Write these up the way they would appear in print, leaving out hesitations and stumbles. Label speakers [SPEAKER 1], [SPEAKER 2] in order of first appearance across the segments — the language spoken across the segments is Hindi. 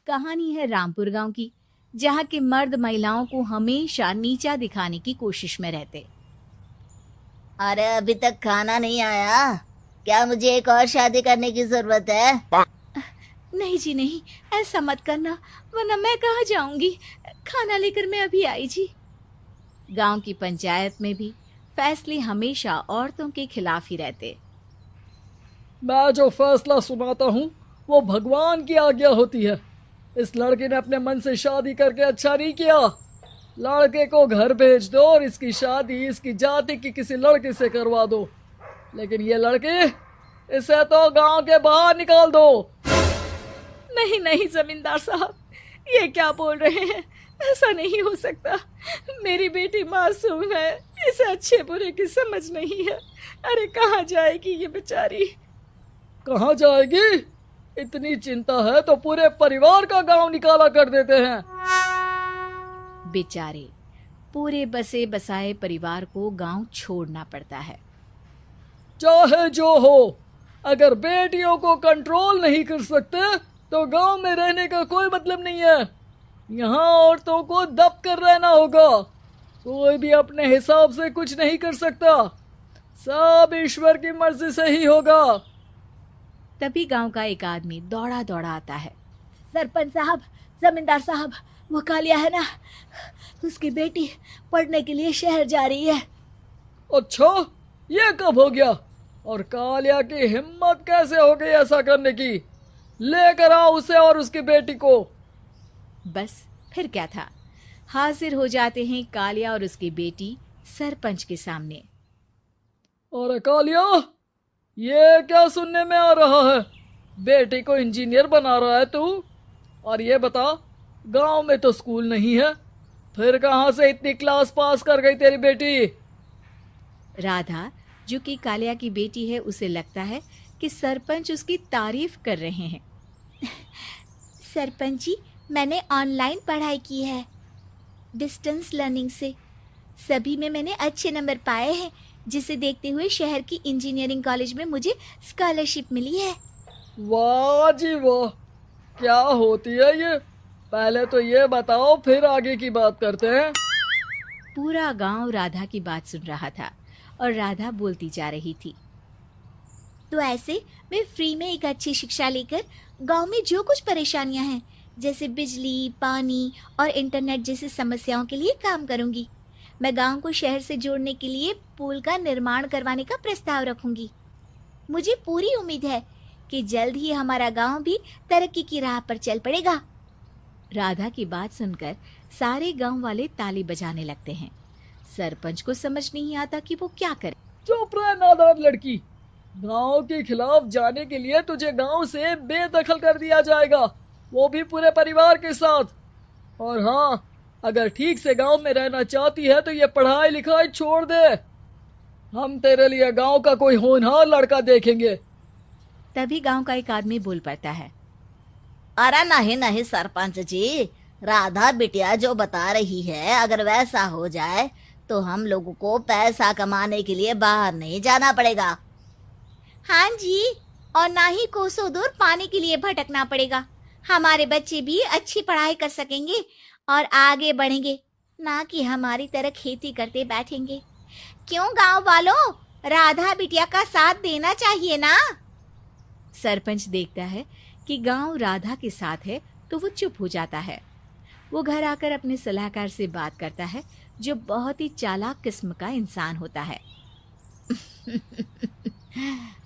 [SPEAKER 1] कहानी है रामपुर गांव की, जहां के मर्द महिलाओं को हमेशा नीचा दिखाने की कोशिश में रहते।
[SPEAKER 2] अरे अभी तक खाना नहीं आया। क्या मुझे एक और शादी करने की जरूरत है?
[SPEAKER 1] नहीं जी नहीं, ऐसा मत करना, वरना मैं कहाँ जाऊंगी। खाना लेकर मैं अभी आई जी। गांव की पंचायत में भी फैसले हमेशा औरतों के खिलाफ ही रहते।
[SPEAKER 3] मैं जो फैसला सुनाता हूँ वो भगवान की आज्ञा होती है। इस लड़के ने अपने मन से शादी करके अच्छा नहीं किया। लड़के को घर भेज दो और इसकी शादी इसकी जाति की किसी लड़के से करवा दो। लेकिन ये लड़की, इसे तो गांव के बाहर निकाल दो।
[SPEAKER 1] नहीं नहीं जमींदार साहब, ये क्या बोल रहे हैं? ऐसा नहीं हो सकता। मेरी बेटी मासूम है, इसे अच्छे बुरे की समझ नहीं है। अरे कहाँ जाएगी ये बेचारी?
[SPEAKER 3] कहाँ जाएगी? इतनी चिंता है तो पूरे परिवार का गांव निकाला कर देते हैं।
[SPEAKER 1] बेचारे पूरे बसे बसाए परिवार को गांव छोड़ना पड़ता है।
[SPEAKER 3] चाहे जो हो, अगर बेटियों को कंट्रोल नहीं कर सकते तो गांव में रहने का कोई मतलब नहीं है। यहाँ औरतों को दब कर रहना होगा। कोई भी अपने हिसाब से कुछ नहीं कर सकता। सब ईश्वर की मर्जी से ही होगा।
[SPEAKER 1] तभी गांव का एक आदमी दौड़ा दौड़ा आता है। सरपंच साहब, जमींदार साहब, वो कालिया है ना, उसकी बेटी पढ़ने के लिए शहर जा रही है।
[SPEAKER 3] अच्छा, ये कब हो गया? और कालिया की हिम्मत कैसे हो गई ऐसा करने की? लेकर आओ उसे और उसकी बेटी को।
[SPEAKER 1] बस फिर क्या था, हाजिर हो जाते हैं कालिया और उसकी बेटी सरपंच के सामने।
[SPEAKER 3] और कालिया, ये क्या सुनने में आ रहा है? बेटी को इंजीनियर बना रहा है तू? और ये बता, गांव में तो स्कूल नहीं है, फिर कहां से इतनी क्लास पास कर गई तेरी बेटी?
[SPEAKER 1] राधा, जो कि कालिया की बेटी है, उसे लगता है कि सरपंच उसकी तारीफ कर रहे हैं। सरपंच जी, मैंने ऑनलाइन पढ़ाई की है, डिस्टेंस लर्निंग से। सभी में मैंने अच्छे नंबर पाए हैं, जिसे देखते हुए शहर की इंजीनियरिंग कॉलेज में मुझे स्कॉलरशिप मिली है।
[SPEAKER 3] वाह जी वाह, क्या होती है ये? पहले तो ये बताओ, फिर आगे की बात करते हैं।
[SPEAKER 1] पूरा गांव राधा की बात सुन रहा था और राधा बोलती जा रही थी। तो ऐसे मैं फ्री में एक अच्छी शिक्षा लेकर गांव में जो कुछ परेशानियां हैं, जैसे बिजली, पानी और इंटरनेट जैसी समस्याओं के लिए काम करूंगी। मैं गांव को शहर से जोड़ने के लिए पुल का निर्माण करवाने का प्रस्ताव रखूंगी। मुझे पूरी उम्मीद है कि जल्द ही हमारा गांव भी तरक्की की राह पर चल पड़ेगा। राधा की बात सुनकर सारे गांव वाले ताली बजाने लगते हैं। सरपंच को समझ नहीं आता कि वो क्या करे।
[SPEAKER 3] चुप रह नादान लड़की। गांव के खिलाफ जाने के लिए तुझे गांव से बेदखल कर दिया जाएगा, वो भी पूरे परिवार के साथ। और हाँ, अगर ठीक से गांव में रहना चाहती है तो ये पढ़ाई लिखाई छोड़ दे। हम तेरे लिए गांव का कोई होनहार लड़का देखेंगे।
[SPEAKER 1] तभी गांव का एक आदमी बोल पड़ता है।
[SPEAKER 2] अरे नहीं नहीं सरपंच जी, राधा बिटिया जो बता रही है, अगर वैसा हो जाए तो हम लोगों को पैसा कमाने के लिए बाहर नहीं जाना पड़ेगा। हाँ जी, और ना ही कोसों दूर पानी के लिए भटकना पड़ेगा। हमारे बच्चे भी अच्छी पढ़ाई कर सकेंगे और आगे बढ़ेंगे, ना कि हमारी तरह खेती करते बैठेंगे। क्यों गांव वालों, राधा बिटिया का साथ देना चाहिए ना।
[SPEAKER 1] सरपंच देखता है कि गांव राधा के साथ है तो वो चुप हो जाता है। वो घर आकर अपने सलाहकार से बात करता है, जो बहुत ही चालाक किस्म का इंसान होता है।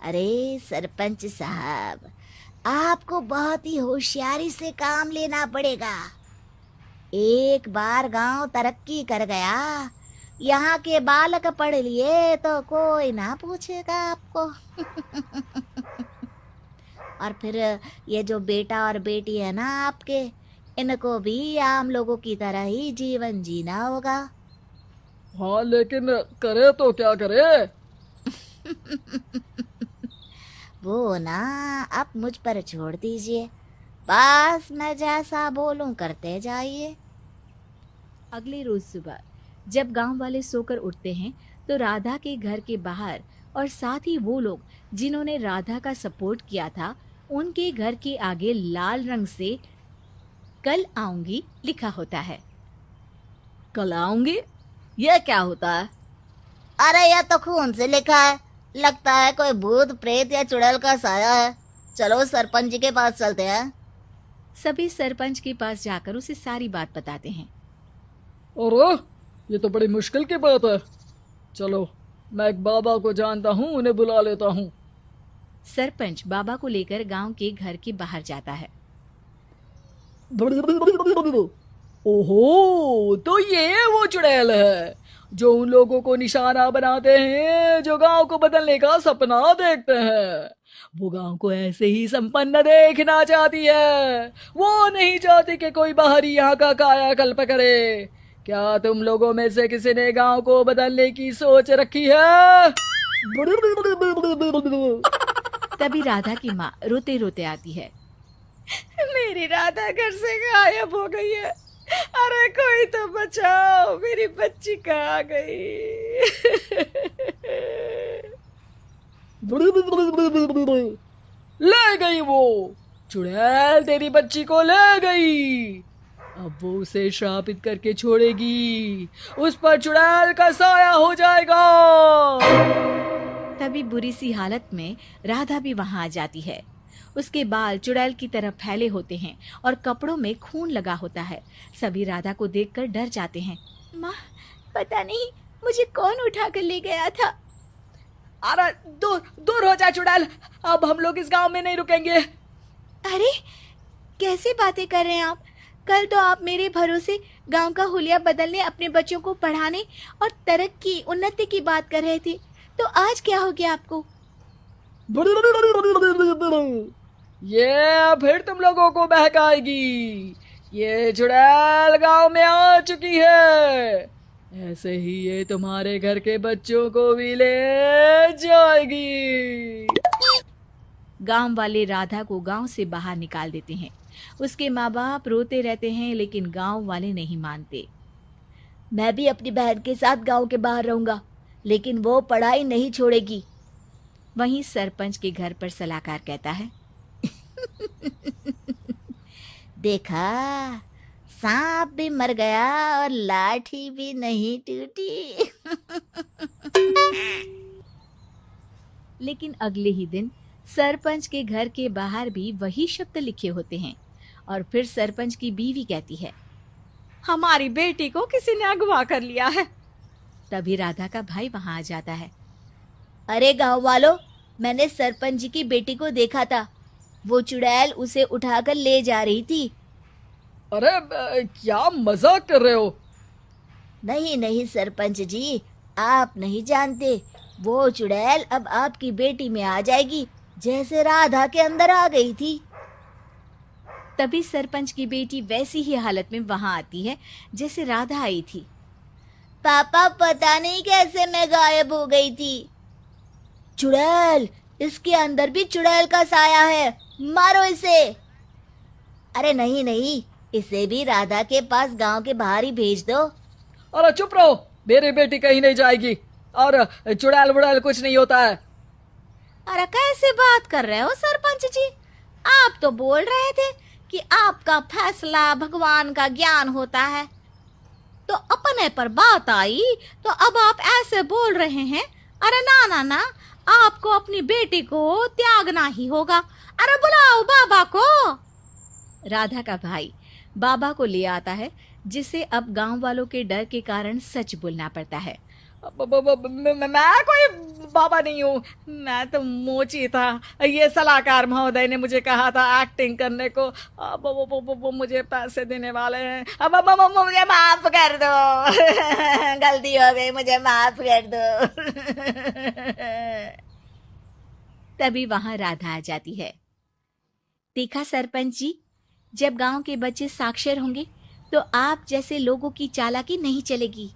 [SPEAKER 2] अरे सरपंच साहब, आपको बहुत ही होशियारी से काम लेना पड़ेगा। एक बार गांव तरक्की कर गया, यहाँ के बालक पढ़ लिए तो कोई ना पूछेगा आपको। और फिर ये जो बेटा और बेटी है ना आपके, इनको भी आम लोगों की तरह ही जीवन जीना होगा।
[SPEAKER 3] हाँ, लेकिन करे तो क्या करे?
[SPEAKER 2] वो ना, आप मुझ पर छोड़ दीजिए, बस मैं जैसा बोलूं करते जाइए।
[SPEAKER 1] अगले रोज सुबह जब गांव वाले सोकर उठते हैं तो राधा के घर के बाहर और साथ ही वो लोग जिन्होंने राधा का सपोर्ट किया था, उनके घर के आगे लाल रंग से कल आऊंगी लिखा होता है।
[SPEAKER 2] कल आऊंगी, यह क्या होता है? अरे यह तो खून से लिखा है, लगता है कोई भूत प्रेत या चुड़ैल का साया है। चलो सरपंच जी के पास चलते हैं।
[SPEAKER 1] सभी सरपंच के पास जाकर उसे सारी बात बताते हैं।
[SPEAKER 3] अरे ये तो बड़ी मुश्किल की बात है। चलो मैं एक बाबा को जानता हूँ, उन्हें बुला लेता हूँ।
[SPEAKER 1] सरपंच बाबा को लेकर गांव के घर के बाहर जाता है।
[SPEAKER 3] ओहो, तो ये वो चुड़ैल है जो उन लोगों को निशाना बनाते हैं जो गांव को बदलने का सपना देखते हैं। वो गांव को ऐसे ही संपन्न देखना चाहती है। वो नहीं चाहती कि कोई बाहरी यहाँ का कायाकल्प करे। क्या तुम लोगों में से किसी ने गांव को बदलने की सोच रखी है?
[SPEAKER 1] तभी राधा की माँ रोते रोते आती है।
[SPEAKER 4] मेरी राधा घर से गायब हो गई है। अरे कोई तो बचाओ, मेरी बच्ची कहाँ गई?
[SPEAKER 3] ले गई वो चुड़ैल, तेरी बच्ची को ले गई। अब वो उसे श्रापित करके छोड़ेगी, उस पर चुड़ैल का साया हो जाएगा।
[SPEAKER 1] तभी बुरी सी हालत में राधा भी वहां आ जाती है। उसके बाल चुड़ैल की तरह फैले होते हैं और कपड़ों में खून लगा होता है। सभी राधा को देखकर डर जाते हैं।
[SPEAKER 4] माँ, पता नहीं मुझे कौन उठा कर ले गया था।
[SPEAKER 3] अरे दूर दूर हो जा चुड़ैल, अब हम लोग इस गांव में नहीं रुकेंगे।
[SPEAKER 4] अरे कैसी बातें कर रहे हैं आप? कल तो आप मेरे भरोसे गांव का हुलिया बदलने, अपने बच्चों को पढ़ाने और तरक्की उन्नति की बात कर रहे थे, तो आज क्या हो गया आपको?
[SPEAKER 3] ये फिर तुम लोगों को बहकाएगी। ये चुड़ैल गांव में आ चुकी है, ऐसे ही ये तुम्हारे घर के बच्चों को भी ले जाएगी।
[SPEAKER 1] गांव वाले राधा को गांव से बाहर निकाल देते हैं। उसके माँ बाप रोते रहते हैं, लेकिन गांव वाले नहीं मानते।
[SPEAKER 2] मैं भी अपनी बहन के साथ गांव के बाहर रहूंगा, लेकिन वो पढ़ाई नहीं छोड़ेगी।
[SPEAKER 1] वहीं सरपंच के घर पर सलाहकार कहता है।
[SPEAKER 2] देखा, सांप भी मर गया और लाठी भी नहीं टूटी।
[SPEAKER 1] लेकिन अगले ही दिन सरपंच के घर के बाहर भी वही शब्द लिखे होते हैं। और फिर सरपंच की बीवी कहती है,
[SPEAKER 4] हमारी बेटी को किसी ने अगवा कर लिया है।
[SPEAKER 1] तभी राधा का भाई वहां आ जाता है।
[SPEAKER 2] अरे गांव वालों, मैंने सरपंच जी की बेटी को देखा था। वो चुड़ैल उसे उठाकर ले जा रही थी।
[SPEAKER 3] अरे क्या मजाक कर रहे हो?
[SPEAKER 2] नहीं नहीं सरपंच जी, आप नहीं जानते। वो चुड़ैल अब आपकी बेटी में आ जाएगी, जैसे राधा के अंदर आ गई थी।
[SPEAKER 1] तभी सरपंच की बेटी वैसी ही हालत में वहां आती है जैसे राधा आई थी।
[SPEAKER 2] पापा, पता नहीं कैसे मैं गायब हो गई थी। चुड़ैल, इसके अंदर भी चुड़ैल का साया है, मारो इसे। अरे नहीं नहीं, इसे भी राधा के पास गांव के बाहर ही भेज दो।
[SPEAKER 3] अरे चुप रहो, मेरी बेटी कहीं नहीं जाएगी और चुड़ैल बुड़ैल कुछ नहीं होता है।
[SPEAKER 4] अरे कैसे बात कर रहे हो सरपंच जी? आप तो बोल रहे थे कि आपका फैसला भगवान का ज्ञान होता है, तो अपने पर बात आई तो अब आप ऐसे बोल रहे हैं। अरे ना ना ना, आपको अपनी बेटी को त्यागना ही होगा। अरे बुलाओ बाबा को।
[SPEAKER 1] राधा का भाई बाबा को ले आता है, जिसे अब गांव वालों के डर के कारण सच बोलना पड़ता है।
[SPEAKER 3] मैं कोई बाबा नहीं हूँ, मैं तो मोची था। ये सलाहकार महोदय ने मुझे कहा था एक्टिंग करने को। अब वो मुझे पैसे देने वाले हैं। अब
[SPEAKER 2] मुझे माफ कर दो। गलती हो गई, मुझे माफ कर दो।
[SPEAKER 1] तभी वहां राधा आ जाती है। देखा सरपंच जी, जब गांव के बच्चे साक्षर होंगे तो आप जैसे लोगों की चालाकी नहीं चलेगी।